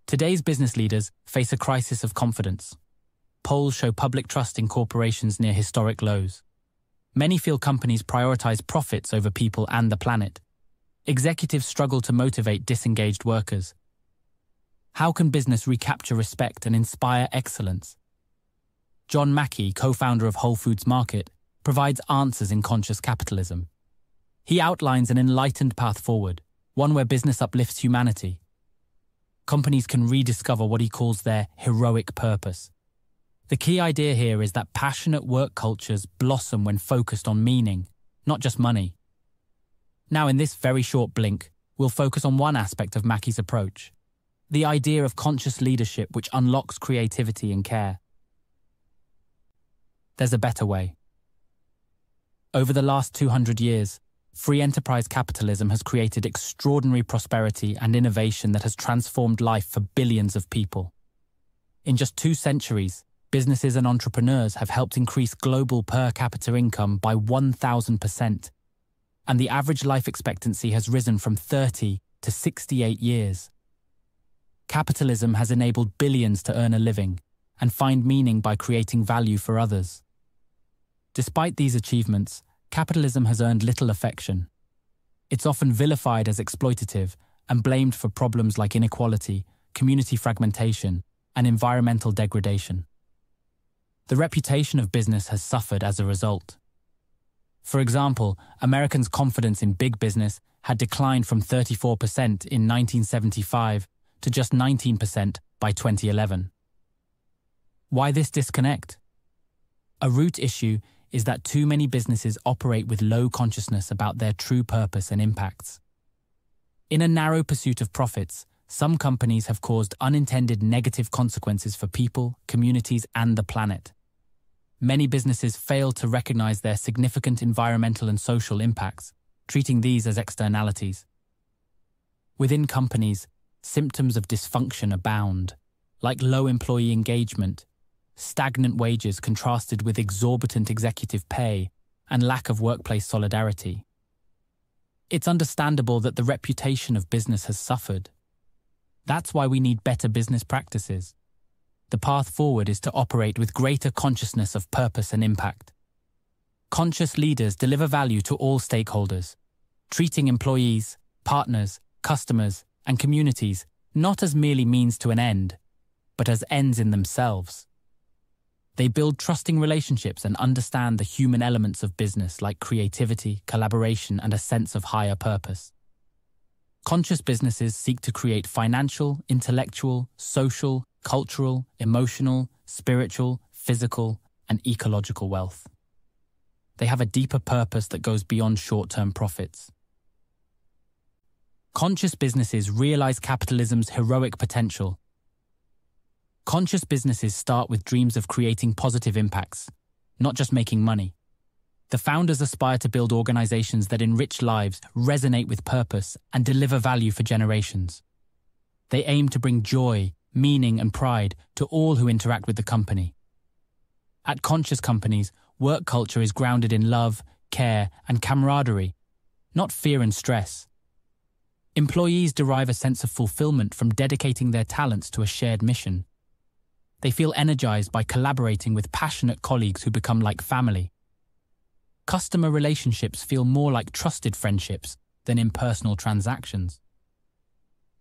Today's business leaders face a crisis of confidence. Polls show public trust in corporations near historic lows. Many feel companies prioritize profits over people and the planet. Executives struggle to motivate disengaged workers. How can business recapture respect and inspire excellence? John Mackey, co-founder of Whole Foods Market, provides answers in Conscious Capitalism. He outlines an enlightened path forward, one where business uplifts humanity. Companies can rediscover what he calls their heroic purpose. The key idea here is that passionate work cultures blossom when focused on meaning, not just money. Now, in this very short blink, we'll focus on one aspect of Mackey's approach, the idea of conscious leadership which unlocks creativity and care. There's a better way. Over the last 200 years, free enterprise capitalism has created extraordinary prosperity and innovation that has transformed life for billions of people. In just 2 centuries, businesses and entrepreneurs have helped increase global per capita income by 1,000%, and the average life expectancy has risen from 30 to 68 years. Capitalism has enabled billions to earn a living and find meaning by creating value for others. Despite these achievements, capitalism has earned little affection. It's often vilified as exploitative and blamed for problems like inequality, community fragmentation, and environmental degradation. The reputation of business has suffered as a result. For example, Americans' confidence in big business had declined from 34% in 1975 to just 19% by 2011. Why this disconnect? A root issue is that too many businesses operate with low consciousness about their true purpose and impacts. In a narrow pursuit of profits, some companies have caused unintended negative consequences for people, communities, and the planet. Many businesses fail to recognize their significant environmental and social impacts, treating these as externalities. Within companies, symptoms of dysfunction abound, like low employee engagement, stagnant wages contrasted with exorbitant executive pay, and lack of workplace solidarity. It's understandable that the reputation of business has suffered. That's why we need better business practices. The path forward is to operate with greater consciousness of purpose and impact. Conscious leaders deliver value to all stakeholders, treating employees, partners, customers, and communities not as merely means to an end, but as ends in themselves. They build trusting relationships and understand the human elements of business like creativity, collaboration, and a sense of higher purpose. Conscious businesses seek to create financial, intellectual, social, cultural, emotional, spiritual, physical, and ecological wealth. They have a deeper purpose that goes beyond short-term profits. Conscious businesses realize capitalism's heroic potential. Conscious businesses start with dreams of creating positive impacts, not just making money. The founders aspire to build organizations that enrich lives, resonate with purpose, and deliver value for generations. They aim to bring joy, meaning, and pride to all who interact with the company. At conscious companies, work culture is grounded in love, care, and camaraderie, not fear and stress. Employees derive a sense of fulfillment from dedicating their talents to a shared mission. They feel energized by collaborating with passionate colleagues who become like family. Customer relationships feel more like trusted friendships than impersonal transactions.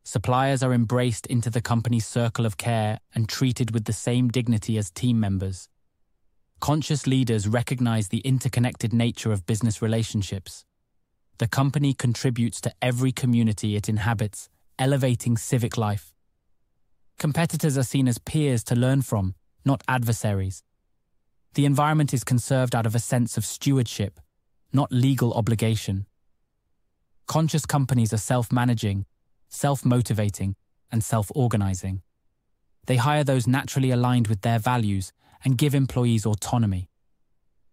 Suppliers are embraced into the company's circle of care and treated with the same dignity as team members. Conscious leaders recognize the interconnected nature of business relationships. The company contributes to every community it inhabits, elevating civic life. Competitors are seen as peers to learn from, not adversaries. The environment is conserved out of a sense of stewardship, not legal obligation. Conscious companies are self-managing, self-motivating, and self-organizing. They hire those naturally aligned with their values and give employees autonomy.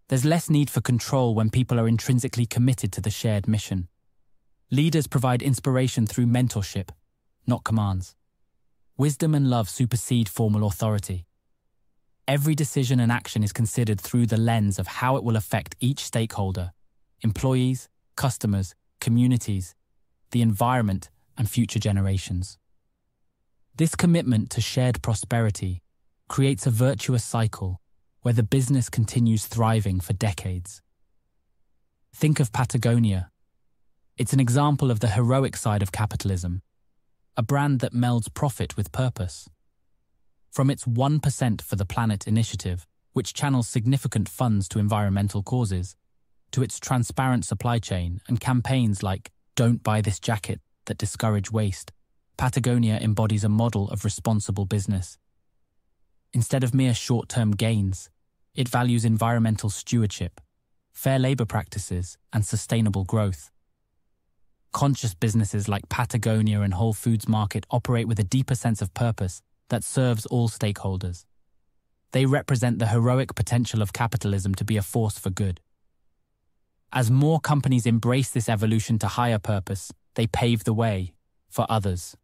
There's less need for control when people are intrinsically committed to the shared mission. Leaders provide inspiration through mentorship, not commands. Wisdom and love supersede formal authority. Every decision and action is considered through the lens of how it will affect each stakeholder: employees, customers, communities, the environment, and future generations. This commitment to shared prosperity creates a virtuous cycle where the business continues thriving for decades. Think of Patagonia. It's an example of the heroic side of capitalism, a brand that melds profit with purpose. From its 1% for the Planet initiative, which channels significant funds to environmental causes, to its transparent supply chain and campaigns like "Don't buy this jacket" that discourage waste, Patagonia embodies a model of responsible business. Instead of mere short-term gains, it values environmental stewardship, fair labor practices, and sustainable growth. Conscious businesses like Patagonia and Whole Foods Market operate with a deeper sense of purpose that serves all stakeholders. They represent the heroic potential of capitalism to be a force for good. As more companies embrace this evolution to higher purpose, they pave the way for others.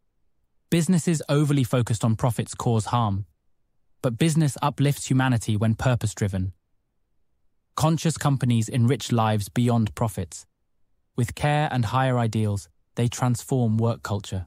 Businesses overly focused on profits cause harm, but business uplifts humanity when purpose-driven. Conscious companies enrich lives beyond profits. With care and higher ideals, they transform work culture.